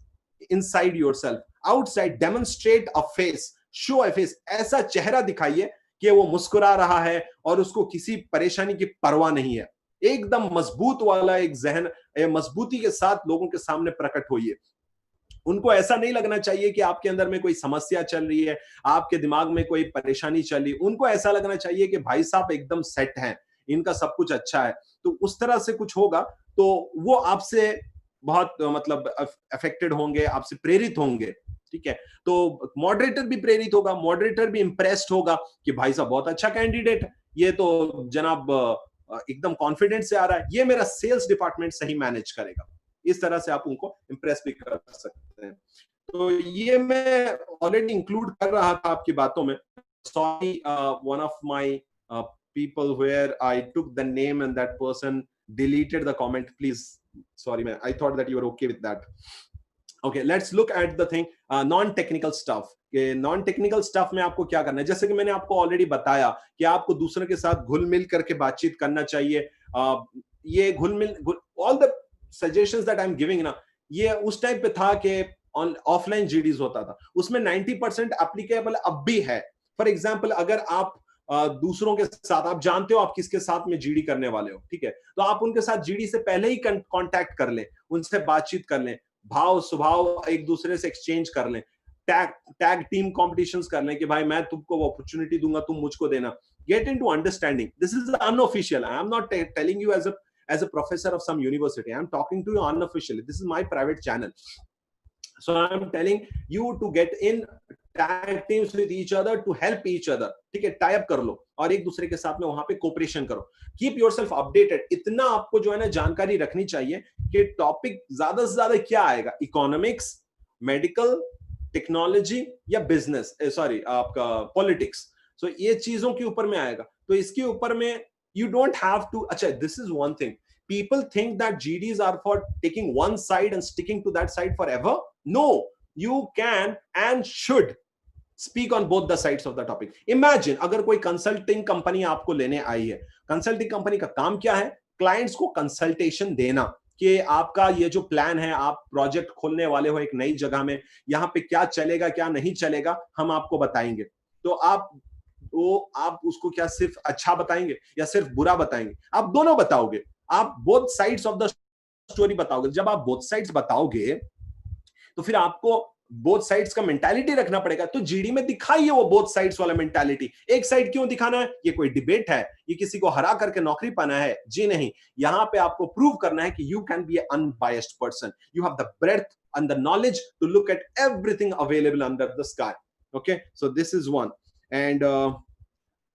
inside yourself. Outside, demonstrate a face, show a face. ऐसा चेहरा दिखाइए कि वो मुस्कुरा रहा है और उसको किसी परेशानी की परवाह नहीं है. एकदम मजबूत वाला एक जहन, मजबूती के साथ लोगों के सामने प्रकट होइए। उनको ऐसा नहीं लगना चाहिए कि आपके अंदर में कोई समस्या चल रही है, आपके दिमाग में कोई परेशानी चल रही है। उनको ऐसा लगना चाहिए कि भाई साहब एकदम सेट हैं, इनका सब कुछ अच्छा है। तो उस तरह से कुछ होगा तो वो आपसे बहुत मतलब अफेक्टेड होंगे, आपसे प्रेरित होंगे। ठीक है, तो मॉडरेटर भी प्रेरित होगा, मॉडरेटर भी इंप्रेस्ड होगा कि भाई साहब बहुत अच्छा कैंडिडेट है, ये तो जनाब एकदम कॉन्फिडेंस से आ रहा है, ये मेरा सेल्स डिपार्टमेंट सही मैनेज करेगा। इस तरह से आप उनको इंप्रेस भी कर सकते हैं। तो ये मैं ऑलरेडी इंक्लूड कर रहा था आपकी बातों में। Sorry, one of my people where I took the name and that person deleted the comment. Please, sorry man, I thought that you were okay with that. Okay, let's look at the thing, non-technical stuff. Non technical stuff में आपको क्या करना है, जैसे कि मैंने आपको already बताया कि आपको दूसरों के साथ घुल मिल करके बातचीत करना चाहिए। ये घुल मिल, all the suggestions that I am giving ना, ये उस टाइम पे था कि ऑफलाइन जीडीज होता था, उसमें 90% एप्लीकेबल अब भी है। फॉर एग्जाम्पल, अगर आप दूसरों के साथ, आप जानते हो आप किसके साथ में जीडी करने वाले हो, ठीक है, तो आप उनके साथ जीडी से पहले ही कांटेक्ट कर लें, उनसे बातचीत कर लें, भाव स्वभाव एक दूसरे से एक्सचेंज कर लें, टैग टीम कॉम्पिटिशंस कर लें कि भाई मैं तुमको वो अपॉर्चुनिटी दूंगा, तुम मुझको देना। Get into understanding. This is unofficial, I am not telling you as a professor of some university, I'm talking to you unofficially, this is my private channel, so I'm telling you to get in tag teams with each other to help each other। ठीक है, tie up कर लो और एक दूसरे के साथ में वहां पे कोऑपरेशन करो। Keep yourself updated. इतना आपको जो है ना जानकारी रखनी चाहिए कि टॉपिक ज्यादा से ज्यादा क्या आएगा, इकोनॉमिक्स, मेडिकल, टेक्नोलॉजी या बिजनेस, सॉरी आपका पॉलिटिक्स। सो ये चीजों के ऊपर में आएगा, तो इसके ऊपर में you don't have to, अच्छा this is one thing, people think that GDs are for taking one side and sticking to that side forever. No, you can and should speak on both the sides of the topic. Imagine अगर कोई consulting company आपको लेने आई है, consulting company का काम क्या है, clients को कंसल्टेशन देना कि आपका ये जो प्लान है, आप प्रोजेक्ट खोलने वाले हो एक नई जगह में, यहां पे क्या चलेगा क्या नहीं चलेगा हम आपको बताएंगे। तो आप उसको क्या सिर्फ अच्छा बताएंगे या सिर्फ बुरा बताएंगे, आप दोनों बताओगे, आप both sides of the story बताओगे। जब आप बोथ साइड्स बताओगे तो फिर आपको बोथ साइड्स का मेंटालिटी रखना पड़ेगा। तो जीडी में दिखाइए वो बोथ साइड्स वाला मेंटालिटी। एक साइड क्यों दिखाना है, ये कोई डिबेट है, ये किसी को हरा करके नौकरी पाना है, जी नहीं। यहां पे आपको प्रूव करना है कि you can be an unbiased person, you have the breadth and the knowledge to look at everything available under the sky. Okay, so this is one. And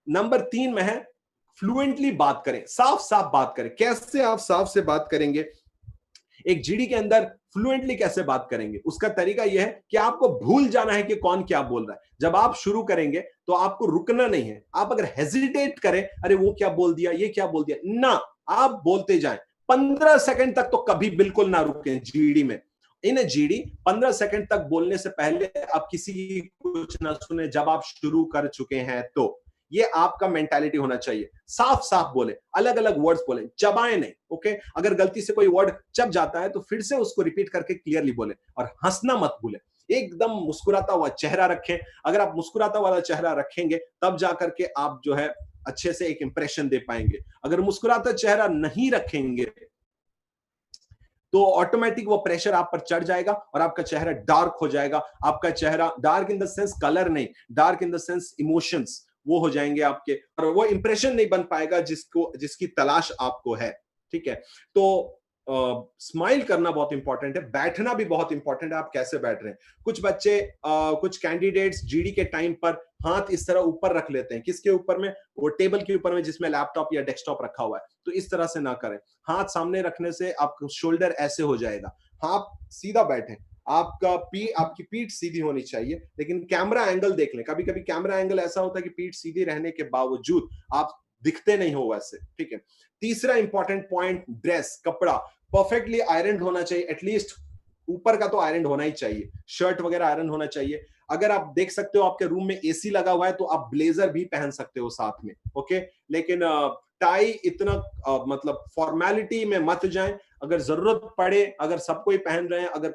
number 3 में है फ्लुएंटली बात करें, साफ साफ बात करें। कैसे आप साफ से बात करेंगे, एक जीडी के अंदर फ्लुएंटली कैसे बात करेंगे, उसका तरीका यह है कि आपको भूल जाना है कि कौन क्या बोल रहा है। जब आप शुरू करेंगे तो आपको रुकना नहीं है। आप अगर हेजिटेट करें, अरे वो क्या बोल दिया, ये क्या बोल दिया, ना, आप बोलते जाएं। 15 सेकंड तक तो कभी बिल्कुल ना रुकें जीडी में। इन जीडी 15 सेकंड तक बोलने से पहले आप किसी की कुछ ना सुने जब आप शुरू कर चुके हैं। तो ये आपका मेंटालिटी होना चाहिए। साफ साफ बोले, अलग अलग वर्ड्स बोले, चबाए नहीं। ओके, अगर गलती से कोई वर्ड चब जाता है तो फिर से उसको रिपीट करके क्लियरली बोले, और हंसना मत भूले। एकदम मुस्कुराता हुआ चेहरा रखें। अगर आप मुस्कुराता वाला चेहरा रखेंगे तब जाकर के आप जो है अच्छे से एक इंप्रेशन दे पाएंगे। अगर मुस्कुराता चेहरा नहीं रखेंगे तो ऑटोमेटिक वो प्रेशर आप पर चढ़ जाएगा और आपका चेहरा डार्क हो जाएगा। आपका चेहरा dark in the sense colour नहीं, dark in the sense emotions, वो हो जाएंगे आपके, और वो इंप्रेशन नहीं बन पाएगा जिसकी तलाश आपको है। ठीक है, तो स्माइल करना बहुत इंपॉर्टेंट है, बैठना भी बहुत इंपॉर्टेंट है। आप कैसे बैठ रहे हैं। कुछ बच्चे कुछ कैंडिडेट्स जीडी के टाइम पर हाथ इस तरह ऊपर रख लेते हैं। किसके ऊपर में, वो टेबल के ऊपर में जिसमें लैपटॉप या डेस्कटॉप रखा हुआ है। तो इस तरह से ना करें। हाथ सामने रखने से आपका शोल्डर ऐसे हो जाएगा। हाथ सीधा बैठे, आपकी पीठ सीधी होनी चाहिए, लेकिन कैमरा एंगल देख लें। कभी कभी कैमरा एंगल ऐसा होता है कि पीठ सीधी रहने के बावजूद आप दिखते नहीं हो वैसे। ठीक है, तीसरा इंपॉर्टेंट पॉइंट, ड्रेस, कपड़ा परफेक्टली आयरन होना चाहिए। एटलीस्ट ऊपर का तो आयरन होना ही चाहिए, शर्ट वगैरह आयरन होना चाहिए। अगर आप देख सकते हो आपके रूम में एसी लगा हुआ है तो आप ब्लेजर भी पहन सकते हो साथ में। ओके, लेकिन टाई इतना मतलब फॉर्मेलिटी में मत जाएं। अगर जरूरत पड़े, अगर सब कोई पहन रहे हैं, अगर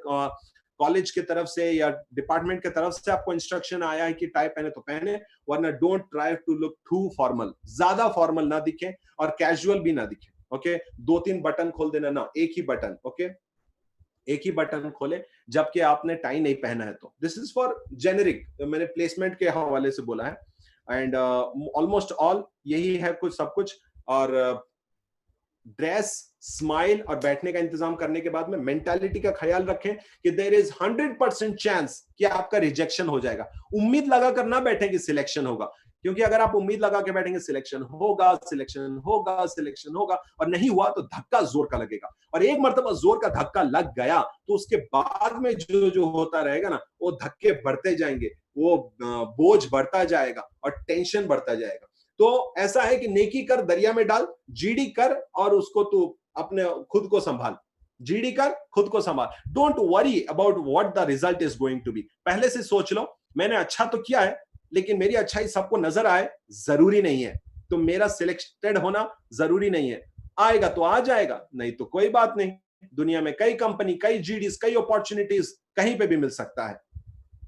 कॉलेज की तरफ से या डिपार्टमेंट की तरफ से आपको इंस्ट्रक्शन आया है कि टाई पहने तो पहने, वरना don't try to look too formal. ज्यादा फॉर्मल ना दिखे और कैजुअल भी ना दिखे। ओके, दो तीन बटन खोल देना ना, एक ही बटन, ओके, एक ही बटन खोले जबकि आपने टाई नहीं पहना है तो। दिस इज फॉर जेनेरिक, मैंने प्लेसमेंट के हवाले से बोला है, एंड ऑलमोस्ट ऑल यही है कुछ सब कुछ। और ड्रेस, स्माइल और बैठने का इंतजाम करने के बाद में मेंटालिटी का ख्याल रखें कि देयर इज 100% चांस कि आपका रिजेक्शन हो जाएगा। उम्मीद लगा कर ना बैठें कि सिलेक्शन होगा, क्योंकि अगर आप उम्मीद लगा के बैठेंगे सिलेक्शन होगा, सिलेक्शन होगा, सिलेक्शन होगा और नहीं हुआ तो धक्का जोर का लगेगा। और एक मर्तबा जोर का धक्का लग गया तो उसके बाद में जो जो होता रहेगा ना, वो धक्के बढ़ते जाएंगे, वो बोझ बढ़ता जाएगा और टेंशन बढ़ता जाएगा। तो ऐसा है कि नेकी कर दरिया में डाल, जीडी कर और उसको तू अपने खुद को संभाल, जीडी कर खुद को संभाल। Don't worry about what the result is going to be. पहले से सोच लो मैंने अच्छा तो किया है लेकिन मेरी अच्छाई सबको नजर आए जरूरी नहीं है, तो मेरा सिलेक्टेड होना जरूरी नहीं है। आएगा तो आ जाएगा, नहीं तो कोई बात नहीं। दुनिया में कई कंपनी, कई जीडीज, कई अपॉर्चुनिटीज कहीं पे भी मिल सकता है,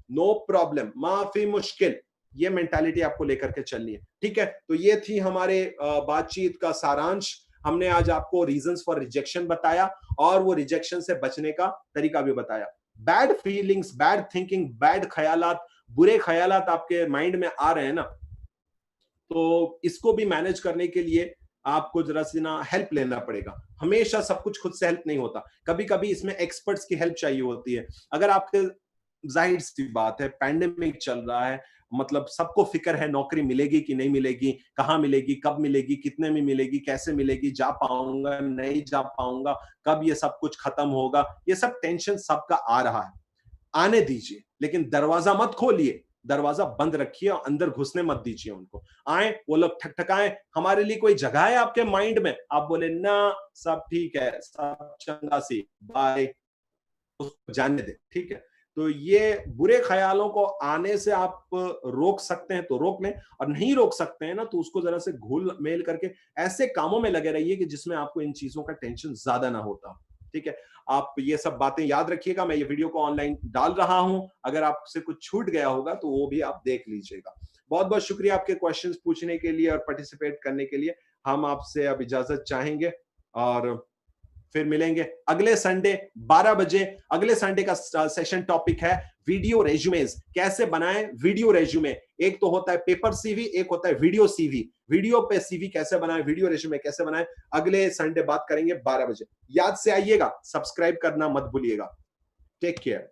नो प्रॉब्लम, माफी मुश्किल। ये मेंटालिटी आपको लेकर के चलनी है, ठीक है। तो ये थी हमारे बातचीत का सारांश। हमने आज आपको रीजंस फॉर रिजेक्शन बताया और वो रिजेक्शन से बचने का तरीका भी बताया। Bad feelings, bad thinking, bad ख्यालात, बुरे ख्यालात आपके माइंड में आ रहे हैं ना, तो इसको भी मैनेज करने के लिए आपको जरा सी ना हेल्प लेना पड़ेगा। हमेशा सब कुछ खुद से हेल्प नहीं होता, कभी कभी इसमें एक्सपर्ट्स की हेल्प चाहिए होती है। अगर आपके, जाहिर सी बात है पैंडेमिक चल रहा है, मतलब सबको फिक्र है नौकरी मिलेगी कि नहीं मिलेगी, कहां मिलेगी, कब मिलेगी, कितने में मिलेगी, कैसे मिलेगी, जा पाऊंगा नहीं जा पाऊंगा, कब ये सब कुछ खत्म होगा, ये सब टेंशन सबका आ रहा है। आने दीजिए, लेकिन दरवाजा मत खोलिए, दरवाजा बंद रखिए और अंदर घुसने मत दीजिए उनको। आए वो लोग ठकठकाएं, हमारे लिए कोई जगह है आपके माइंड में, आप बोले ना सब ठीक है, सब चंगा सी, बाय, उसको जाने दे, ठीक है। तो ये बुरे ख्यालों को आने से आप रोक सकते हैं तो रोक लें, और नहीं रोक सकते हैं ना तो उसको जरा से घुल मेल करके ऐसे कामों में लगे रहिए कि जिसमें आपको इन चीजों का टेंशन ज्यादा ना होता, ठीक है। आप ये सब बातें याद रखिएगा। मैं ये वीडियो को ऑनलाइन डाल रहा हूं, अगर आपसे कुछ छूट गया होगा तो वो भी आप देख लीजिएगा। बहुत बहुत शुक्रिया आपके क्वेश्चंस पूछने के लिए और पार्टिसिपेट करने के लिए। हम आपसे अब इजाजत चाहेंगे और फिर मिलेंगे अगले संडे 12 बजे। अगले संडे का सेशन टॉपिक है वीडियो रेज्यूमेस, कैसे बनाएं वीडियो रेज्यूमे। एक तो होता है पेपर सीवी, एक होता है वीडियो सीवी। वीडियो पे सीवी कैसे बनाएं, वीडियो रेज्यूमे कैसे बनाएं, अगले संडे बात करेंगे 12 बजे। याद से आइएगा, सब्सक्राइब करना मत भूलिएगा। Take care.